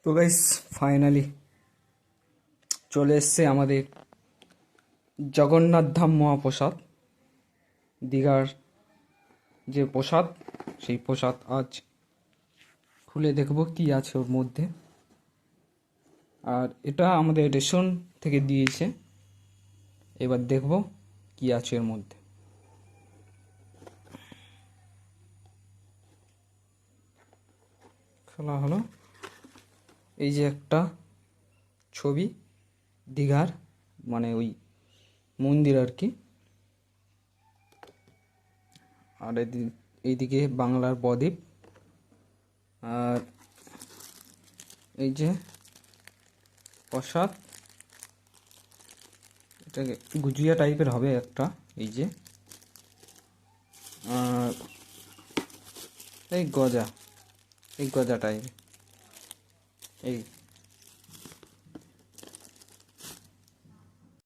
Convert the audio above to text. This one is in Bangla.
তো গাইস ফাইনালি চলে এসছে আমাদের জগন্নাথ ধাম মহাপ্রসাদ, দীঘার যে প্রসাদ, সেই প্রসাদ আজ খুলে দেখব কি আছে ওর মধ্যে। আর এটা আমাদের রেশন থেকে দিয়েছে, এবার দেখব কি আছে এর মধ্যে। খোলা হলো, এই যে একটা ছবি দীঘার, মানে ওই মন্দির আর কি। আর এইদিকে বাংলার বদ্বীপ, আর এই যে প্রসাদ, এটা গুজিয়া টাইপের হবে একটা, এই যে। আর এই গজা টাইপ, এই